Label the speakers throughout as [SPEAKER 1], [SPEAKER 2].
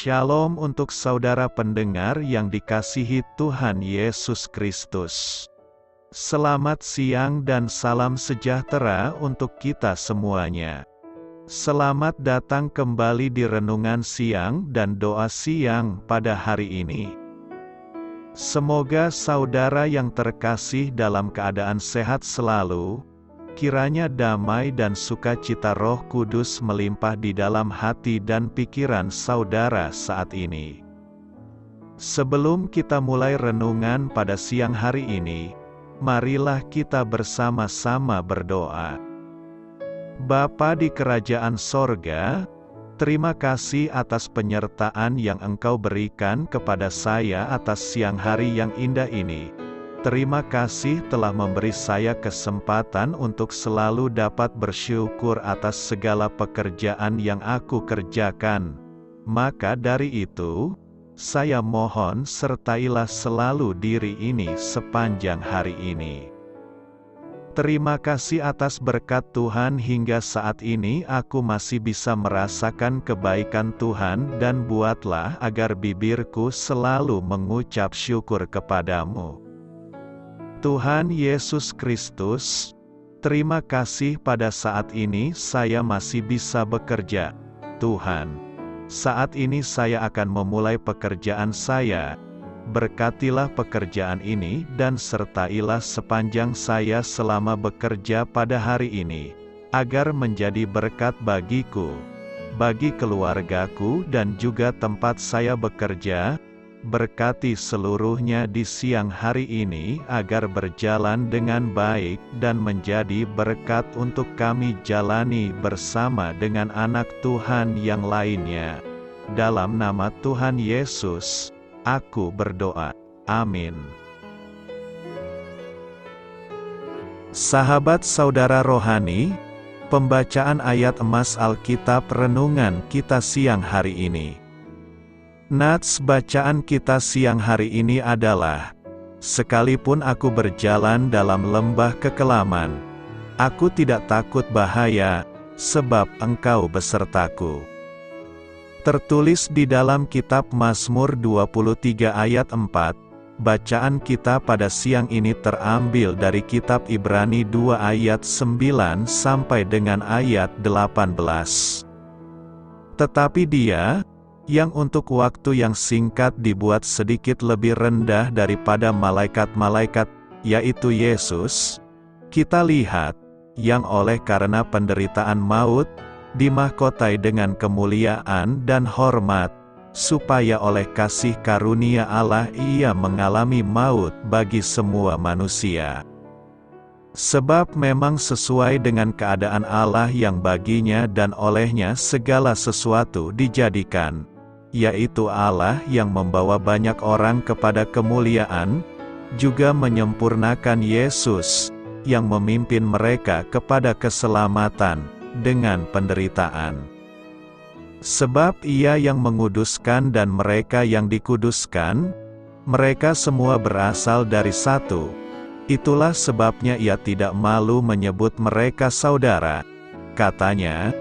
[SPEAKER 1] Shalom untuk saudara pendengar yang dikasihi Tuhan Yesus Kristus. Selamat siang dan salam sejahtera untuk kita semuanya. Selamat datang kembali di renungan siang dan doa siang pada hari ini. Semoga saudara yang terkasih dalam keadaan sehat selalu. Kiranya damai dan sukacita Roh Kudus melimpah di dalam hati dan pikiran saudara saat ini. Sebelum kita mulai renungan pada siang hari ini, marilah kita bersama-sama berdoa. Bapa di kerajaan sorga, terima kasih atas penyertaan yang Engkau berikan kepada saya atas siang hari yang indah ini. Terima kasih telah memberi saya kesempatan untuk selalu dapat bersyukur atas segala pekerjaan yang aku kerjakan. Maka dari itu, saya mohon sertailah selalu diri ini sepanjang hari ini. Terima kasih atas berkat Tuhan hingga saat ini aku masih bisa merasakan kebaikan Tuhan dan buatlah agar bibirku selalu mengucap syukur kepadamu. Tuhan Yesus Kristus, terima kasih pada saat ini saya masih bisa bekerja. Tuhan, saat ini saya akan memulai pekerjaan saya. Berkatilah pekerjaan ini dan sertailah sepanjang saya selama bekerja pada hari ini, agar menjadi berkat bagiku, bagi keluargaku dan juga tempat saya bekerja. Berkati seluruhnya di siang hari ini agar berjalan dengan baik dan menjadi berkat untuk kami jalani bersama dengan anak Tuhan yang lainnya. Dalam nama Tuhan Yesus, aku berdoa. Amin. Sahabat saudara rohani, pembacaan ayat emas Alkitab renungan kita siang hari ini. Nats bacaan kita siang hari ini adalah, sekalipun aku berjalan dalam lembah kekelaman, aku tidak takut bahaya, sebab Engkau besertaku. Tertulis di dalam kitab Mazmur 23 ayat 4, bacaan kita pada siang ini terambil dari kitab Ibrani 2 ayat 9 sampai dengan ayat 18. Tetapi Dia, yang untuk waktu yang singkat dibuat sedikit lebih rendah daripada malaikat-malaikat, yaitu Yesus, kita lihat, yang oleh karena penderitaan maut, dimahkotai dengan kemuliaan dan hormat, supaya oleh kasih karunia Allah Ia mengalami maut bagi semua manusia. Sebab memang sesuai dengan keadaan Allah yang baginya dan olehnya segala sesuatu dijadikan, yaitu Allah yang membawa banyak orang kepada kemuliaan, juga menyempurnakan Yesus, yang memimpin mereka kepada keselamatan, dengan penderitaan. Sebab Ia yang menguduskan dan mereka yang dikuduskan, mereka semua berasal dari satu. Itulah sebabnya Ia tidak malu menyebut mereka saudara. Katanya,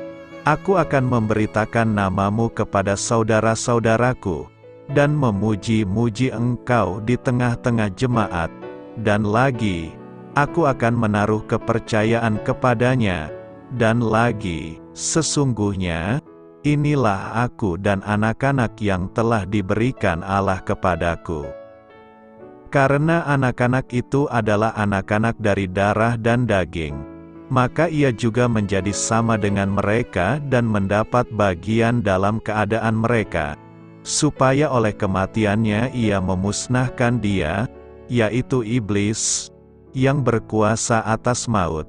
[SPEAKER 1] Aku akan memberitakan namamu kepada saudara-saudaraku, dan memuji-muji Engkau di tengah-tengah jemaat, dan lagi, aku akan menaruh kepercayaan kepadanya, dan lagi, sesungguhnya, inilah aku dan anak-anak yang telah diberikan Allah kepadaku. Karena anak-anak itu adalah anak-anak dari darah dan daging, maka ia juga menjadi sama dengan mereka dan mendapat bagian dalam keadaan mereka, supaya oleh kematiannya ia memusnahkan dia, yaitu iblis, yang berkuasa atas maut,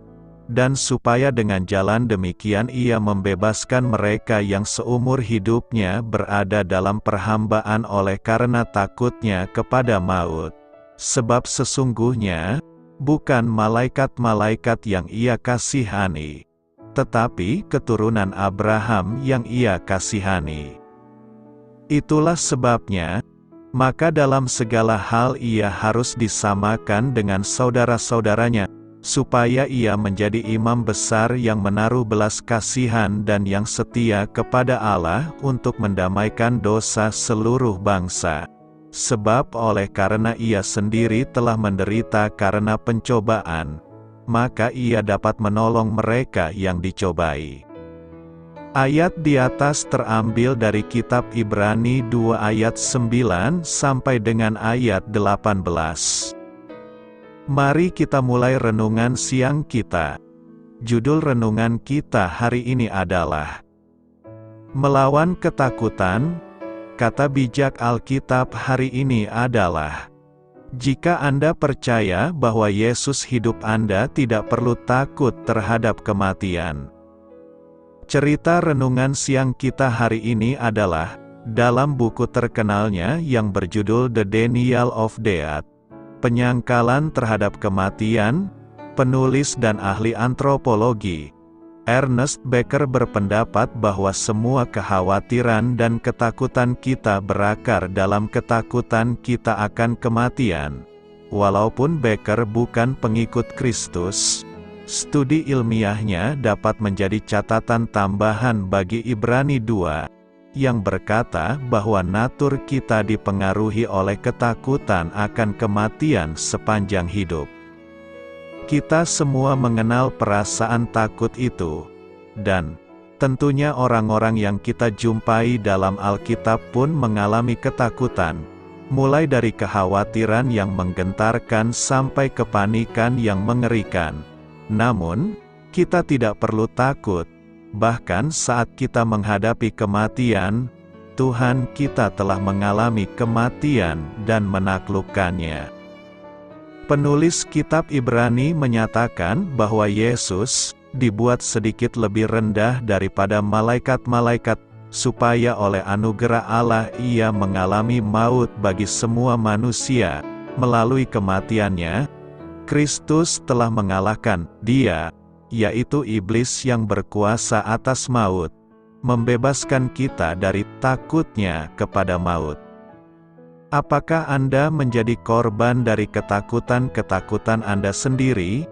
[SPEAKER 1] dan supaya dengan jalan demikian ia membebaskan mereka yang seumur hidupnya berada dalam perhambaan oleh karena takutnya kepada maut. Sebab sesungguhnya, bukan malaikat-malaikat yang Ia kasihani, tetapi keturunan Abraham yang Ia kasihani. Itulah sebabnya, maka dalam segala hal Ia harus disamakan dengan saudara-saudaranya, supaya ia menjadi imam besar yang menaruh belas kasihan dan yang setia kepada Allah untuk mendamaikan dosa seluruh bangsa. Sebab oleh karena ia sendiri telah menderita karena pencobaan, maka ia dapat menolong mereka yang dicobai. Ayat di atas terambil dari kitab Ibrani 2 ayat 9 sampai dengan ayat 18. Mari kita mulai renungan siang kita. Judul renungan kita hari ini adalah Melawan Ketakutan. Kata bijak Alkitab hari ini adalah, jika Anda percaya bahwa Yesus hidup, Anda tidak perlu takut terhadap kematian. Cerita renungan siang kita hari ini adalah dalam buku terkenalnya yang berjudul The Denial of Death. Penyangkalan terhadap kematian, penulis dan ahli antropologi Ernest Becker berpendapat bahwa semua kekhawatiran dan ketakutan kita berakar dalam ketakutan kita akan kematian. Walaupun Becker bukan pengikut Kristus, studi ilmiahnya dapat menjadi catatan tambahan bagi Ibrani 2, yang berkata bahwa natur kita dipengaruhi oleh ketakutan akan kematian sepanjang hidup. Kita semua mengenal perasaan takut itu, dan tentunya orang-orang yang kita jumpai dalam Alkitab pun mengalami ketakutan, mulai dari kekhawatiran yang menggentarkan sampai kepanikan yang mengerikan. Namun, kita tidak perlu takut. Bahkan saat kita menghadapi kematian, Tuhan kita telah mengalami kematian dan menaklukkannya. Penulis kitab Ibrani menyatakan bahwa Yesus dibuat sedikit lebih rendah daripada malaikat-malaikat, supaya oleh anugerah Allah ia mengalami maut bagi semua manusia. Melalui kematiannya, Kristus telah mengalahkan Dia, yaitu iblis yang berkuasa atas maut, membebaskan kita dari takutnya kepada maut. Apakah Anda menjadi korban dari ketakutan-ketakutan Anda sendiri?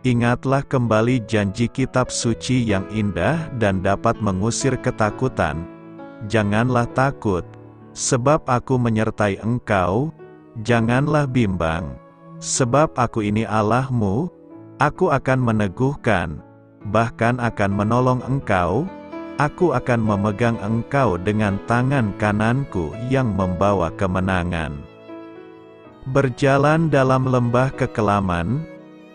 [SPEAKER 1] Ingatlah kembali janji kitab suci yang indah dan dapat mengusir ketakutan. Janganlah takut, sebab aku menyertai engkau. Janganlah bimbang, sebab aku ini Allahmu. Aku akan meneguhkan, bahkan akan menolong engkau. Aku akan memegang engkau dengan tangan kananku yang membawa kemenangan. Berjalan dalam lembah kekelaman.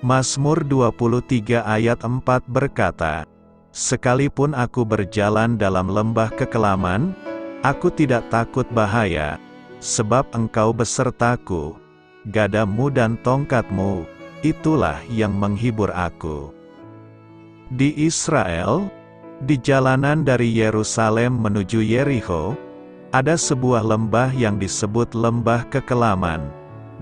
[SPEAKER 1] Mazmur 23 ayat 4 berkata, sekalipun aku berjalan dalam lembah kekelaman, aku tidak takut bahaya, sebab engkau besertaku. Gadamu dan tongkatmu, itulah yang menghibur aku. Di Israel, di jalanan dari Yerusalem menuju Yerikho, ada sebuah lembah yang disebut lembah kekelaman.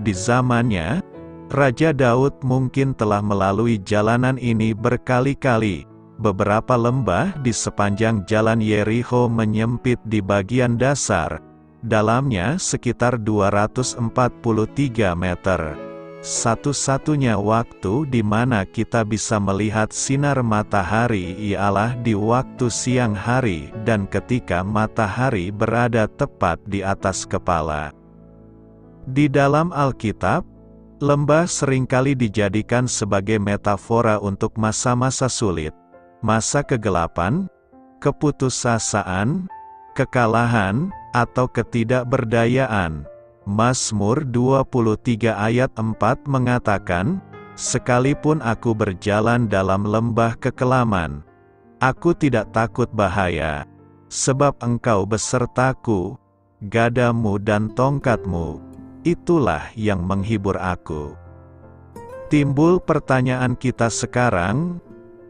[SPEAKER 1] Di zamannya, Raja Daud mungkin telah melalui jalanan ini berkali-kali. Beberapa lembah di sepanjang jalan Yerikho menyempit di bagian dasar. Dalamnya sekitar 243 meter. Satu-satunya waktu di mana kita bisa melihat sinar matahari ialah di waktu siang hari dan ketika matahari berada tepat di atas kepala. Di dalam Alkitab, lembah seringkali dijadikan sebagai metafora untuk masa-masa sulit, masa kegelapan, keputusasaan, kekalahan, atau ketidakberdayaan. Mazmur 23 ayat 4 mengatakan, sekalipun aku berjalan dalam lembah kekelaman, aku tidak takut bahaya, sebab engkau besertaku, gadamu dan tongkatmu, itulah yang menghibur aku. Timbul pertanyaan kita sekarang,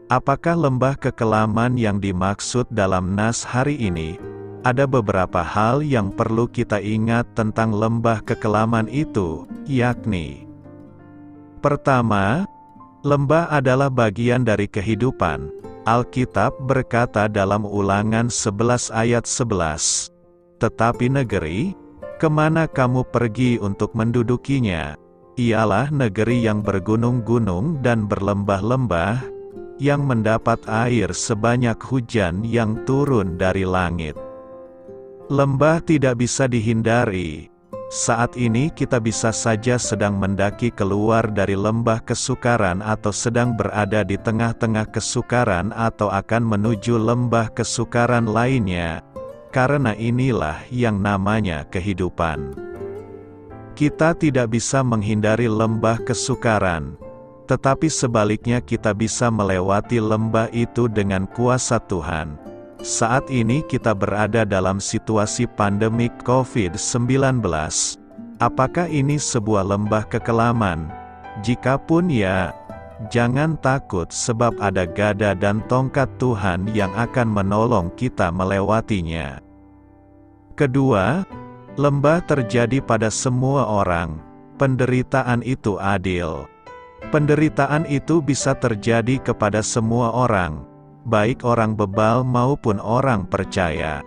[SPEAKER 1] apakah lembah kekelaman yang dimaksud dalam nas hari ini? Ada beberapa hal yang perlu kita ingat tentang lembah kekelaman itu, yakni: pertama, lembah adalah bagian dari kehidupan. Alkitab berkata dalam Ulangan 11 ayat 11, tetapi negeri, kemana kamu pergi untuk mendudukinya? Ialah negeri yang bergunung-gunung dan berlembah-lembah, yang mendapat air sebanyak hujan yang turun dari langit. Lembah tidak bisa dihindari. Saat ini kita bisa saja sedang mendaki keluar dari lembah kesukaran atau sedang berada di tengah-tengah kesukaran atau akan menuju lembah kesukaran lainnya, karena inilah yang namanya kehidupan. Kita tidak bisa menghindari lembah kesukaran, tetapi sebaliknya kita bisa melewati lembah itu dengan kuasa Tuhan. Saat ini kita berada dalam situasi pandemik COVID-19. Apakah ini sebuah lembah kekelaman? Jikapun ya, jangan takut sebab ada gada dan tongkat Tuhan yang akan menolong kita melewatinya. Kedua, lembah terjadi pada semua orang. Penderitaan itu adil. Penderitaan itu bisa terjadi kepada semua orang, baik orang bebal maupun orang percaya.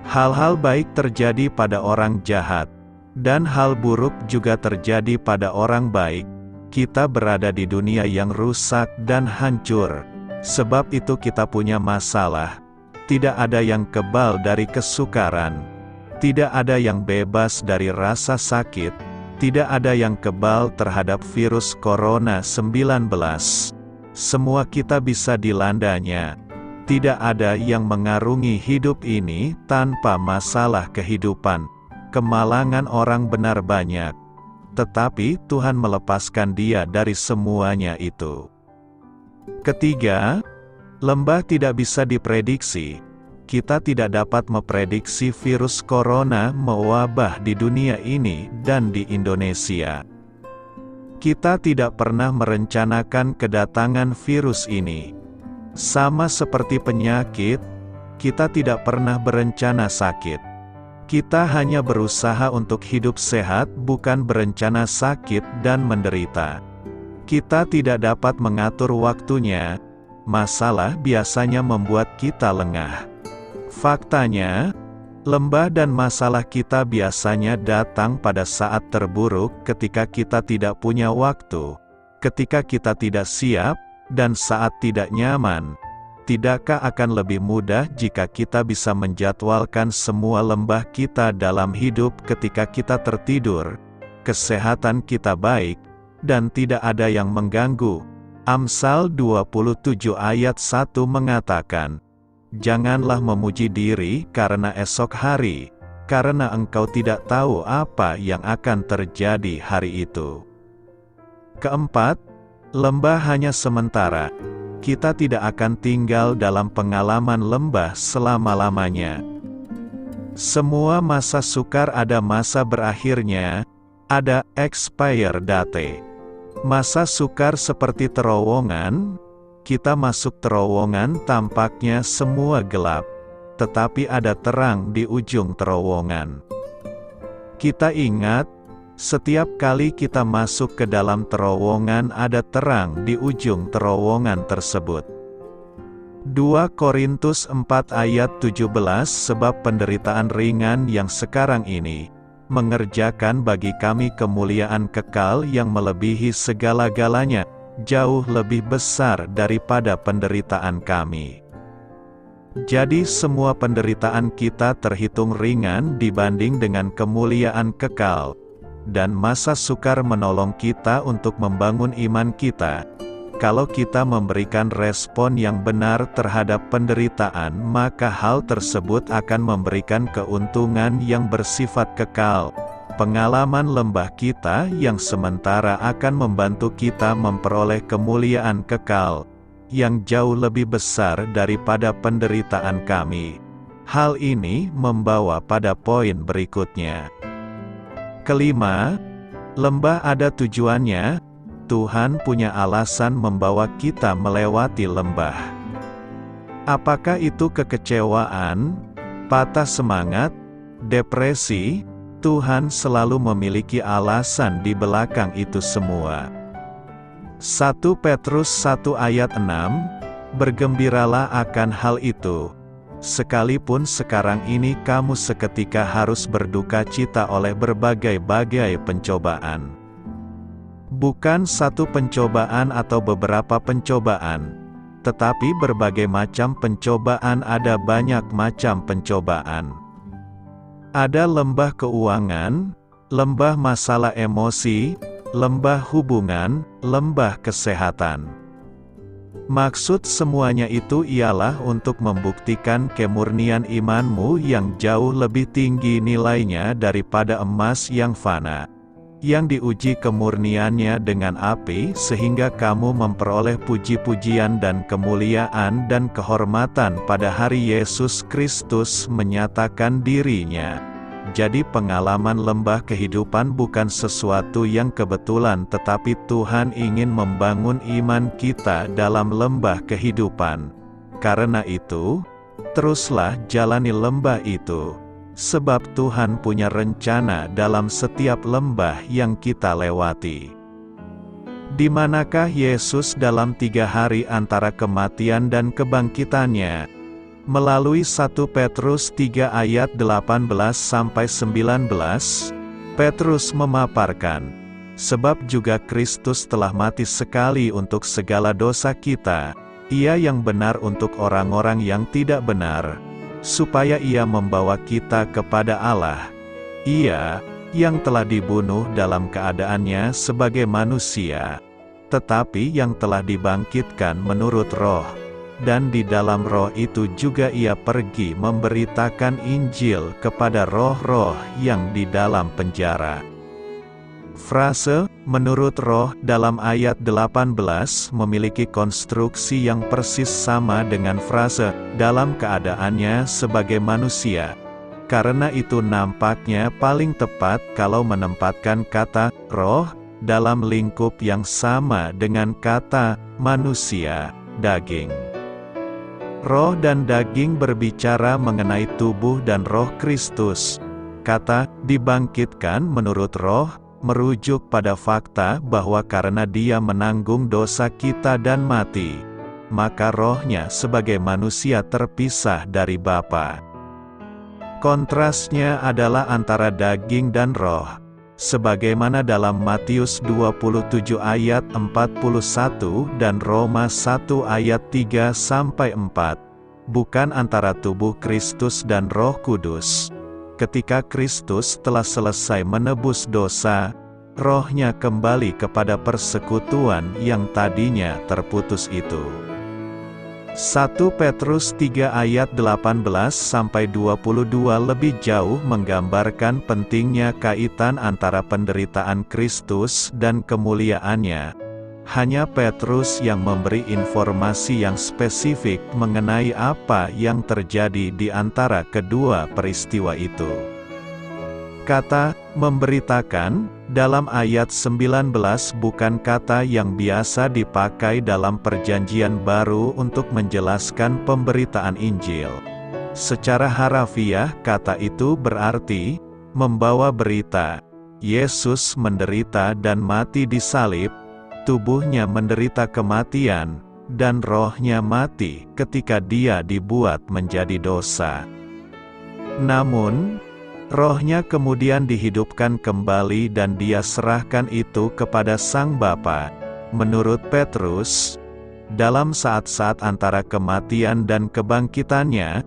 [SPEAKER 1] Hal-hal baik terjadi pada orang jahat, dan hal buruk juga terjadi pada orang baik. Kita berada di dunia yang rusak dan hancur. Sebab itu kita punya masalah. Tidak ada yang kebal dari kesukaran. Tidak ada yang bebas dari rasa sakit. Tidak ada yang kebal terhadap virus Corona 19. Semua kita bisa dilandanya. Tidak ada yang mengarungi hidup ini tanpa masalah kehidupan. Kemalangan orang benar banyak, tetapi Tuhan melepaskan dia dari semuanya itu. Ketiga, lembah tidak bisa diprediksi. Kita tidak dapat memprediksi virus corona mewabah di dunia ini dan di Indonesia. Kita tidak pernah merencanakan kedatangan virus ini. Sama seperti penyakit, kita tidak pernah berencana sakit. Kita hanya berusaha untuk hidup sehat, bukan berencana sakit dan menderita. Kita tidak dapat mengatur waktunya. Masalah biasanya membuat kita lengah. Faktanya, lembah dan masalah kita biasanya datang pada saat terburuk ketika kita tidak punya waktu, ketika kita tidak siap, dan saat tidak nyaman. Tidakkah akan lebih mudah jika kita bisa menjadwalkan semua lembah kita dalam hidup ketika kita tertidur, kesehatan kita baik, dan tidak ada yang mengganggu? Amsal 27 ayat 1 mengatakan, "Janganlah memuji diri karena esok hari, karena engkau tidak tahu apa yang akan terjadi hari itu." Keempat, lembah hanya sementara. Kita tidak akan tinggal dalam pengalaman lembah selama-lamanya. Semua masa sukar ada masa berakhirnya, ada expire date. Masa sukar seperti terowongan. Kita masuk terowongan tampaknya semua gelap, tetapi ada terang di ujung terowongan. Kita ingat, setiap kali kita masuk ke dalam terowongan ada terang di ujung terowongan tersebut. 2 Korintus 4 ayat 17 Sebab penderitaan ringan yang sekarang ini, mengerjakan bagi kami kemuliaan kekal yang melebihi segala-galanya, jauh lebih besar daripada penderitaan kami. Jadi semua penderitaan kita terhitung ringan dibanding dengan kemuliaan kekal, dan masa sukar menolong kita untuk membangun iman kita. Kalau kita memberikan respon yang benar terhadap penderitaan, maka hal tersebut akan memberikan keuntungan yang bersifat kekal. Pengalaman lembah kita yang sementara akan membantu kita memperoleh kemuliaan kekal, yang jauh lebih besar daripada penderitaan kami. Hal ini membawa pada poin berikutnya. Kelima, lembah ada tujuannya. Tuhan punya alasan membawa kita melewati lembah. Apakah itu kekecewaan, patah semangat, depresi? Tuhan selalu memiliki alasan di belakang itu semua. 1 Petrus 1 ayat 6, "Bergembiralah akan hal itu, sekalipun sekarang ini kamu seketika harus berduka cita oleh berbagai-bagai pencobaan." Bukan satu pencobaan atau beberapa pencobaan, tetapi berbagai macam pencobaan. Ada banyak macam pencobaan. Ada lembah keuangan, lembah masalah emosi, lembah hubungan, lembah kesehatan. Maksud semuanya itu ialah untuk membuktikan kemurnian imanmu yang jauh lebih tinggi nilainya daripada emas yang fana, yang diuji kemurniannya dengan api sehingga kamu memperoleh puji-pujian dan kemuliaan dan kehormatan pada hari Yesus Kristus menyatakan dirinya. Jadi pengalaman lembah kehidupan bukan sesuatu yang kebetulan, tetapi Tuhan ingin membangun iman kita dalam lembah kehidupan. Karena itu, teruslah jalani lembah itu. Sebab Tuhan punya rencana dalam setiap lembah yang kita lewati. Di manakah Yesus dalam 3 hari antara kematian dan kebangkitannya? Melalui 1 Petrus 3 ayat 18-19, Petrus memaparkan, sebab juga Kristus telah mati sekali untuk segala dosa kita, Ia yang benar untuk orang-orang yang tidak benar, supaya Ia membawa kita kepada Allah. Ia, yang telah dibunuh dalam keadaannya sebagai manusia, tetapi yang telah dibangkitkan menurut Roh, dan di dalam Roh itu juga Ia pergi memberitakan Injil kepada roh-roh yang di dalam penjara. Frase, menurut Roh, dalam ayat 18 memiliki konstruksi yang persis sama dengan frase, dalam keadaannya sebagai manusia. Karena itu nampaknya paling tepat kalau menempatkan kata, roh, dalam lingkup yang sama dengan kata, manusia, daging. Roh dan daging berbicara mengenai tubuh dan roh Kristus. Kata, dibangkitkan menurut Roh, merujuk pada fakta bahwa karena Dia menanggung dosa kita dan mati, maka rohnya sebagai manusia terpisah dari Bapa. Kontrasnya adalah antara daging dan roh, sebagaimana dalam Matius 27 ayat 41 dan Roma 1 ayat 3-4, bukan antara tubuh Kristus dan Roh Kudus. Ketika Kristus telah selesai menebus dosa, rohnya kembali kepada persekutuan yang tadinya terputus itu. 1 Petrus 3 ayat 18-22 lebih jauh menggambarkan pentingnya kaitan antara penderitaan Kristus dan kemuliaannya. Hanya Petrus yang memberi informasi yang spesifik mengenai apa yang terjadi di antara kedua peristiwa itu. Kata, memberitakan, dalam ayat 19 bukan kata yang biasa dipakai dalam Perjanjian Baru untuk menjelaskan pemberitaan Injil. Secara harafiah, kata itu berarti, membawa berita. Yesus menderita dan mati di salib, tubuhnya menderita kematian, dan rohnya mati ketika Dia dibuat menjadi dosa. Namun, rohnya kemudian dihidupkan kembali dan Dia serahkan itu kepada Sang Bapa. Menurut Petrus, dalam saat-saat antara kematian dan kebangkitannya,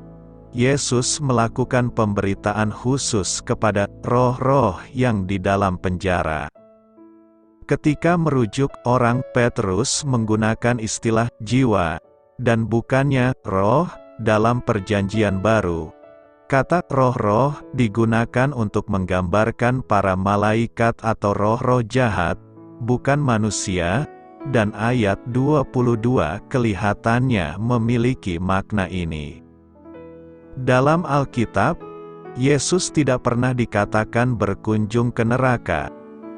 [SPEAKER 1] Yesus melakukan pemberitaan khusus kepada roh-roh yang di dalam penjara. Ketika merujuk orang, Petrus menggunakan istilah jiwa, dan bukannya roh, dalam Perjanjian Baru. Kata roh-roh digunakan untuk menggambarkan para malaikat atau roh-roh jahat, bukan manusia, dan ayat 22 kelihatannya memiliki makna ini. Dalam Alkitab, Yesus tidak pernah dikatakan berkunjung ke neraka.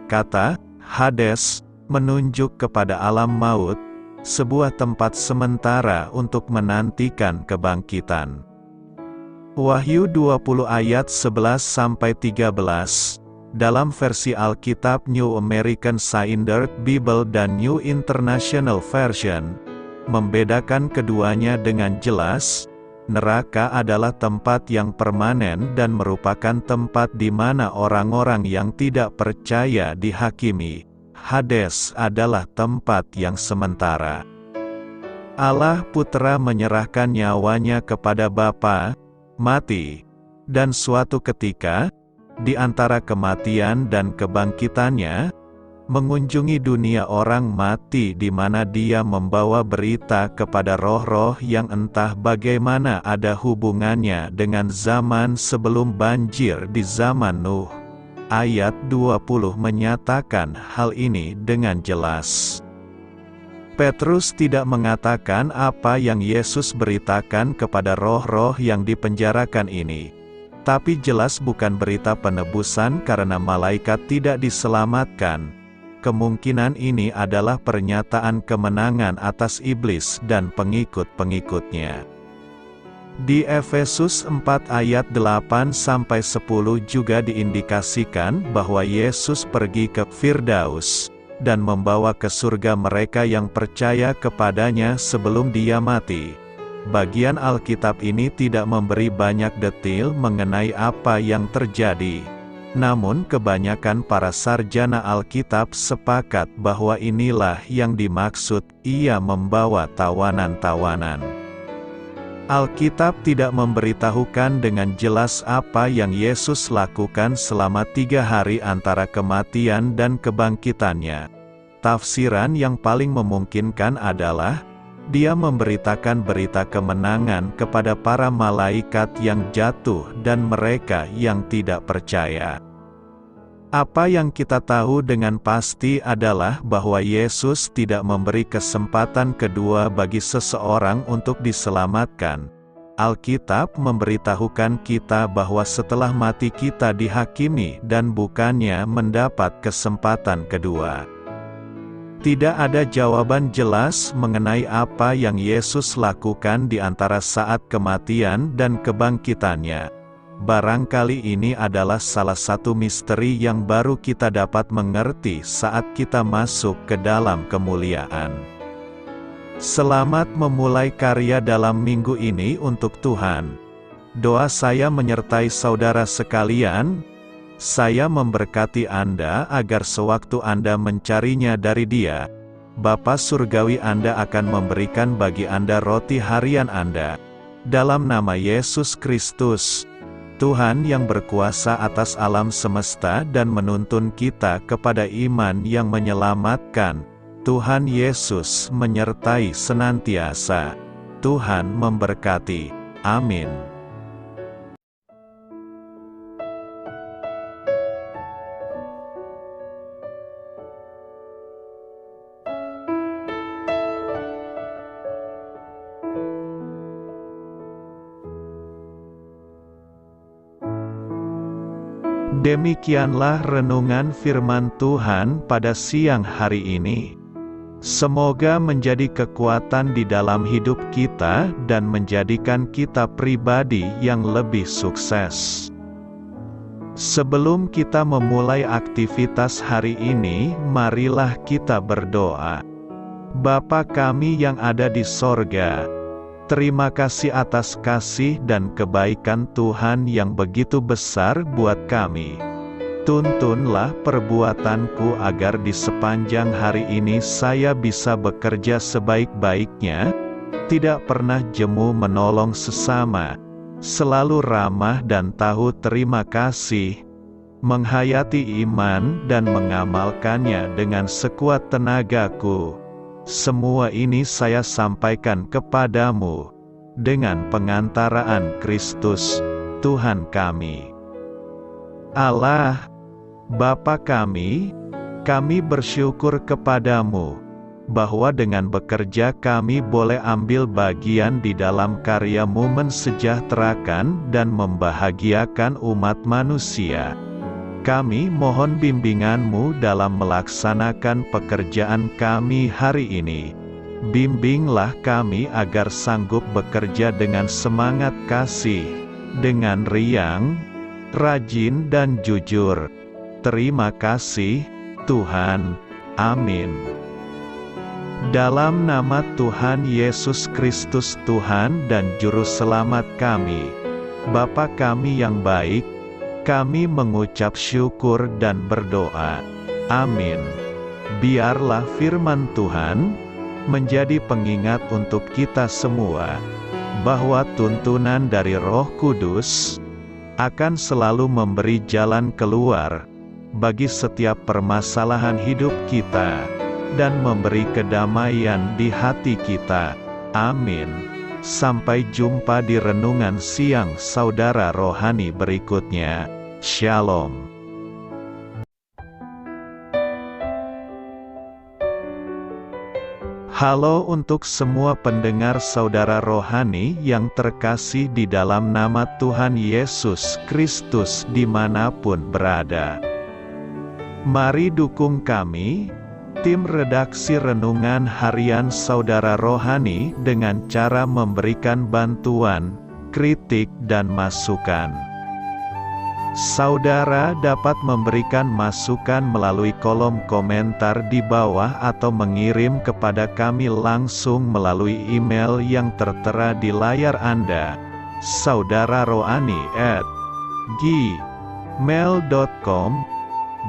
[SPEAKER 1] Kata Hades menunjuk kepada alam maut, sebuah tempat sementara untuk menantikan kebangkitan. Wahyu 20 ayat 11-13, dalam versi Alkitab New American Standard Bible dan New International Version, membedakan keduanya dengan jelas. Neraka adalah tempat yang permanen dan merupakan tempat di mana orang-orang yang tidak percaya dihakimi. Hades adalah tempat yang sementara. Allah Putra menyerahkan nyawanya kepada Bapa, mati, dan suatu ketika, di antara kematian dan kebangkitannya, mengunjungi dunia orang mati di mana dia membawa berita kepada roh-roh yang entah bagaimana ada hubungannya dengan zaman sebelum banjir di zaman Nuh. Ayat 20 menyatakan hal ini dengan jelas. Petrus tidak mengatakan apa yang Yesus beritakan kepada roh-roh yang dipenjarakan ini. Tapi jelas bukan berita penebusan karena malaikat tidak diselamatkan. Kemungkinan ini adalah pernyataan kemenangan atas iblis dan pengikut-pengikutnya. Di Efesus 4 ayat 8-10 juga diindikasikan bahwa Yesus pergi ke Firdaus, dan membawa ke surga mereka yang percaya kepadanya sebelum dia mati. Bagian Alkitab ini tidak memberi banyak detail mengenai apa yang terjadi. Namun kebanyakan para sarjana Alkitab sepakat bahwa inilah yang dimaksud, ia membawa tawanan-tawanan. Alkitab tidak memberitahukan dengan jelas apa yang Yesus lakukan selama 3 hari antara kematian dan kebangkitannya. Tafsiran yang paling memungkinkan adalah, dia memberitakan berita kemenangan kepada para malaikat yang jatuh dan mereka yang tidak percaya. Apa yang kita tahu dengan pasti adalah bahwa Yesus tidak memberi kesempatan kedua bagi seseorang untuk diselamatkan. Alkitab memberitahukan kita bahwa setelah mati kita dihakimi dan bukannya mendapat kesempatan kedua. Tidak ada jawaban jelas mengenai apa yang Yesus lakukan di antara saat kematian dan kebangkitannya. Barangkali ini adalah salah satu misteri yang baru kita dapat mengerti saat kita masuk ke dalam kemuliaan. Selamat memulai karya dalam minggu ini untuk Tuhan. Doa saya menyertai saudara sekalian. Saya memberkati Anda agar sewaktu Anda mencarinya dari Dia, Bapa Surgawi Anda akan memberikan bagi Anda roti harian Anda. Dalam nama Yesus Kristus, Tuhan yang berkuasa atas alam semesta dan menuntun kita kepada iman yang menyelamatkan, Tuhan Yesus menyertai senantiasa. Tuhan memberkati. Amin. Demikianlah renungan firman Tuhan pada siang hari ini. Semoga menjadi kekuatan di dalam hidup kita dan menjadikan kita pribadi yang lebih sukses. Sebelum kita memulai aktivitas hari ini, marilah kita berdoa. Bapa kami yang ada di sorga, terima kasih atas kasih dan kebaikan Tuhan yang begitu besar buat kami. Tuntunlah perbuatanku agar di sepanjang hari ini saya bisa bekerja sebaik-baiknya, tidak pernah jemu menolong sesama, selalu ramah dan tahu terima kasih, menghayati iman dan mengamalkannya dengan sekuat tenagaku. Semua ini saya sampaikan kepadamu, dengan pengantaraan Kristus, Tuhan kami. Allah, Bapa kami bersyukur kepadamu, bahwa dengan bekerja kami boleh ambil bagian di dalam karya-Mu mensejahterakan dan membahagiakan umat manusia. Kami mohon bimbingan-Mu dalam melaksanakan pekerjaan kami hari ini. Bimbinglah kami agar sanggup bekerja dengan semangat kasih, dengan riang, rajin dan jujur. Terima kasih, Tuhan. Amin. Dalam nama Tuhan Yesus Kristus Tuhan dan Juru Selamat kami, Bapa kami yang baik, kami mengucap syukur dan berdoa. Amin. Biarlah firman Tuhan menjadi pengingat untuk kita semua, bahwa tuntunan dari Roh Kudus akan selalu memberi jalan keluar bagi setiap permasalahan hidup kita, dan memberi kedamaian di hati kita. Amin. Sampai jumpa di renungan siang saudara rohani berikutnya. Shalom. Halo untuk semua pendengar saudara rohani yang terkasih di dalam nama Tuhan Yesus Kristus dimanapun berada. Mari dukung kami, tim redaksi Renungan Harian Saudara Rohani, dengan cara memberikan bantuan, kritik dan masukan. Saudara dapat memberikan masukan melalui kolom komentar di bawah atau mengirim kepada kami langsung melalui email yang tertera di layar Anda, saudararohani@gmail.com.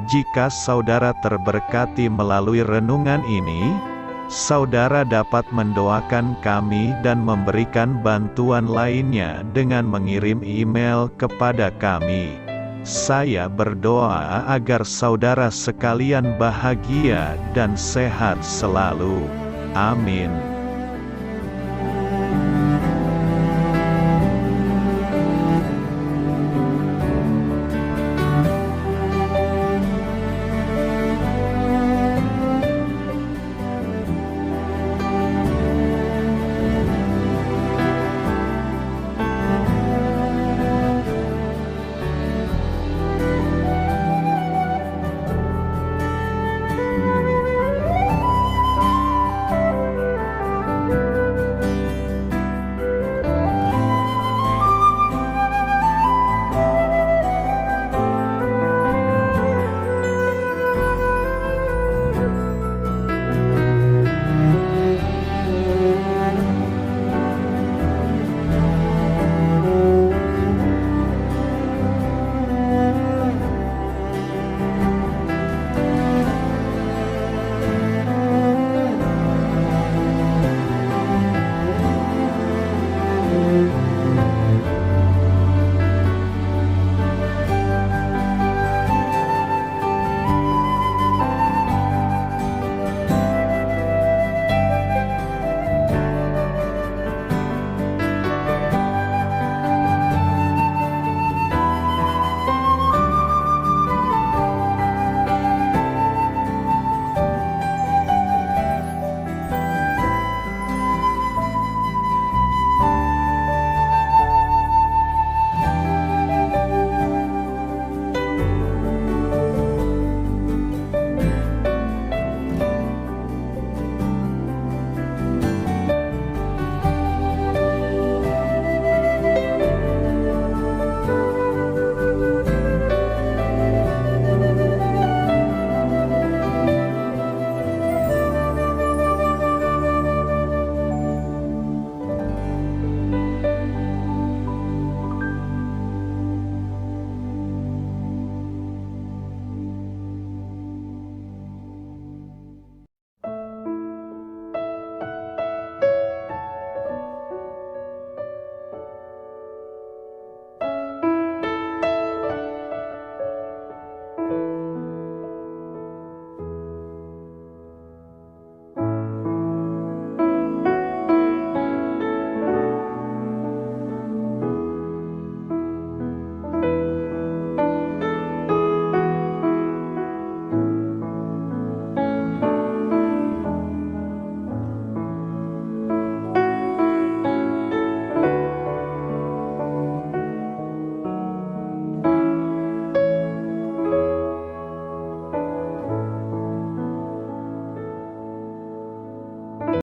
[SPEAKER 1] Jika saudara terberkati melalui renungan ini, saudara dapat mendoakan kami dan memberikan bantuan lainnya dengan mengirim email kepada kami. Saya berdoa agar saudara sekalian bahagia dan sehat selalu. Amin.